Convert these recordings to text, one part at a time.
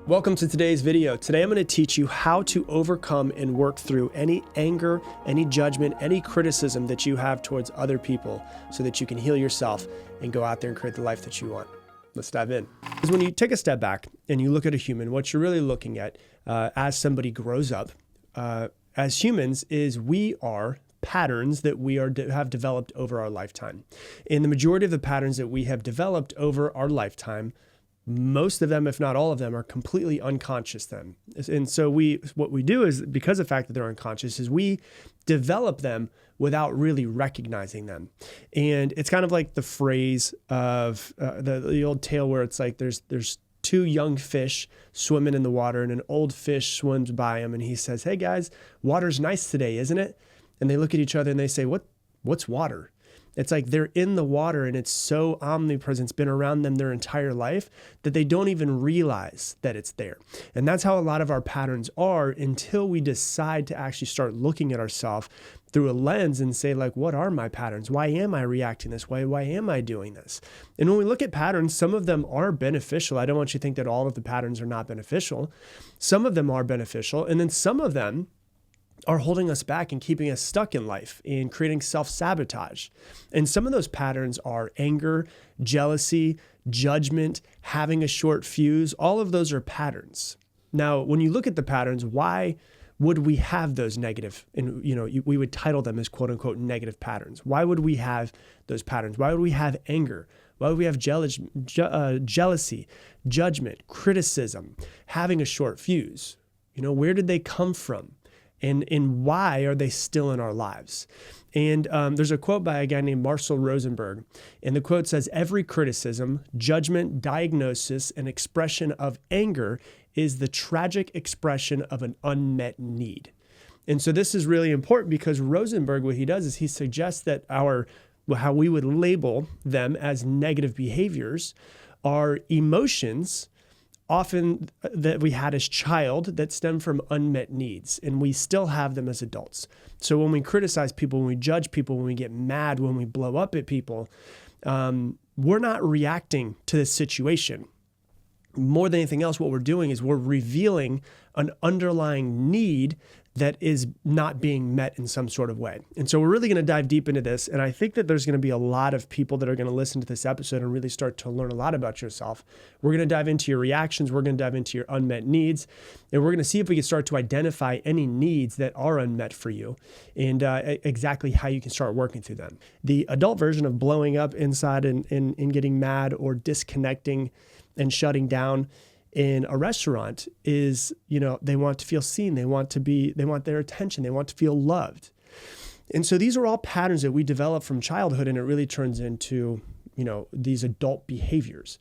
Welcome to today's video. Today I'm going to teach you how to overcome and work through any anger, any judgment, any criticism that you have towards other people so that you can heal yourself and go out there and create the life that you want. Let's dive in. Because when you take a step back and you look at a human, what you're really looking at as somebody grows up, as humans, is we are patterns that we have developed over our lifetime. And the majority of the patterns that we have developed over our lifetime, most of them, if not all of them, are completely unconscious then. And so what we do is, because of the fact that they're unconscious, is we develop them without really recognizing them. And it's kind of like the phrase of the old tale where it's like there's two young fish swimming in the water and an old fish swims by them and he says, "Hey guys, water's nice today, isn't it?" And they look at each other and they say, "What's water?" It's like they're in the water and it's so omnipresent, it's been around them their entire life that they don't even realize that it's there. And that's how a lot of our patterns are until we decide to actually start looking at ourselves through a lens and say, like, what are my patterns? Why am I reacting this way? Why am I doing this? And when we look at patterns, some of them are beneficial. I don't want you to think that all of the patterns are not beneficial. Some of them are beneficial. And then some of them are holding us back and keeping us stuck in life and creating self-sabotage. And some of those patterns are anger, jealousy, judgment, having a short fuse. All of those are patterns. Now, when you look at the patterns, why would we have those negative? And we would title them as quote unquote negative patterns. Why would we have those patterns? Why would we have anger? Why would we have jealousy, judgment, criticism, having a short fuse? Where did they come from? And why are they still in our lives? And there's a quote by a guy named Marshall Rosenberg. And the quote says, "Every criticism, judgment, diagnosis, and expression of anger is the tragic expression of an unmet need." And so this is really important because Rosenberg, what he does is he suggests that how we would label them as negative behaviors are emotions often that we had as child that stem from unmet needs, and we still have them as adults. So when we criticize people, when we judge people, when we get mad, when we blow up at people, we're not reacting to this situation. More than anything else, what we're doing is we're revealing an underlying need that is not being met in some sort of way. And so we're really going to dive deep into this. And I think that there's going to be a lot of people that are going to listen to this episode and really start to learn a lot about yourself. We're going to dive into your reactions. We're going to dive into your unmet needs. And we're going to see if we can start to identify any needs that are unmet for you and exactly how you can start working through them. The adult version of blowing up inside and getting mad or disconnecting and shutting down in a restaurant is, they want to feel seen. They want their attention. They want to feel loved. And so these are all patterns that we develop from childhood, and it really turns into, these adult behaviors.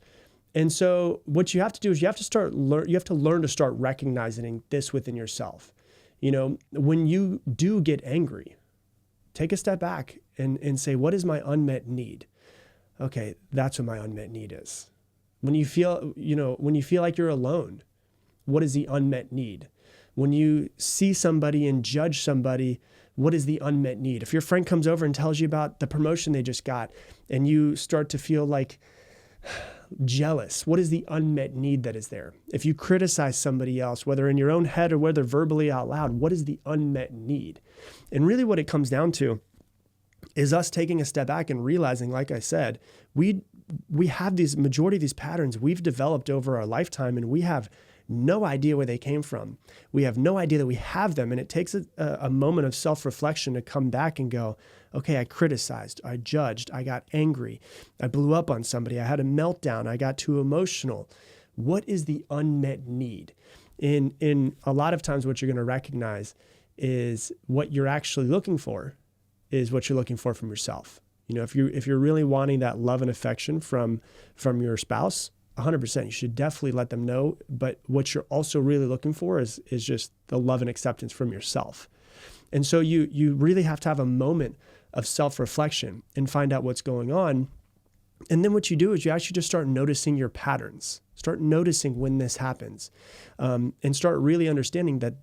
And so what you have to do is you have to learn to start recognizing this within yourself. When you do get angry, take a step back and say, what is my unmet need? Okay, that's what my unmet need is. When you feel like you're alone, what is the unmet need? When you see somebody and judge somebody, what is the unmet need? If your friend comes over and tells you about the promotion they just got and you start to feel like jealous, what is the unmet need that is there? If you criticize somebody else, whether in your own head or whether verbally out loud, what is the unmet need? And really what it comes down to is us taking a step back and realizing, like I said, we have majority of these patterns we've developed over our lifetime, and we have no idea where they came from. We have no idea that we have them. And it takes a moment of self-reflection to come back and go, okay, I criticized, I judged, I got angry, I blew up on somebody, I had a meltdown, I got too emotional. What is the unmet need? In a lot of times what you're going to recognize is what you're actually looking for is what you're looking for from yourself. If you're really wanting that love and affection from your spouse, 100%, you should definitely let them know. But what you're also really looking for is just the love and acceptance from yourself. And so you really have to have a moment of self-reflection and find out what's going on. And then what you do is you actually just start noticing your patterns, start noticing when this happens, and start really understanding that,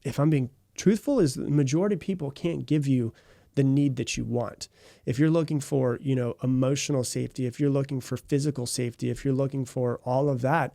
if I'm being truthful, is the majority of people can't give you the need that you want. If you're looking for, emotional safety, if you're looking for physical safety, if you're looking for all of that,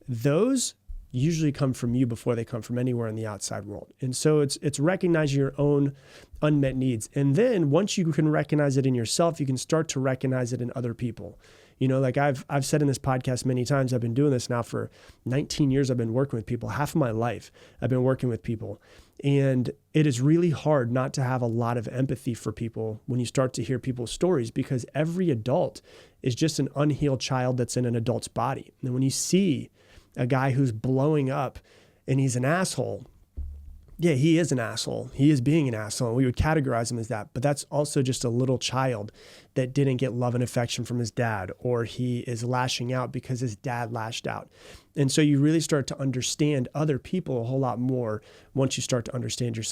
those usually come from you before they come from anywhere in the outside world. And so it's recognizing your own unmet needs. And then once you can recognize it in yourself, you can start to recognize it in other people. Like I've said in this podcast many times, I've been doing this now for 19 years. I've been working with people. Half of my life, I've been working with people. And it is really hard not to have a lot of empathy for people when you start to hear people's stories, because every adult is just an unhealed child that's in an adult's body. And when you see a guy who's blowing up and he's an asshole, yeah, he is an asshole. He is being an asshole. We would categorize him as that. But that's also just a little child that didn't get love and affection from his dad, or he is lashing out because his dad lashed out. And so you really start to understand other people a whole lot more once you start to understand yourself.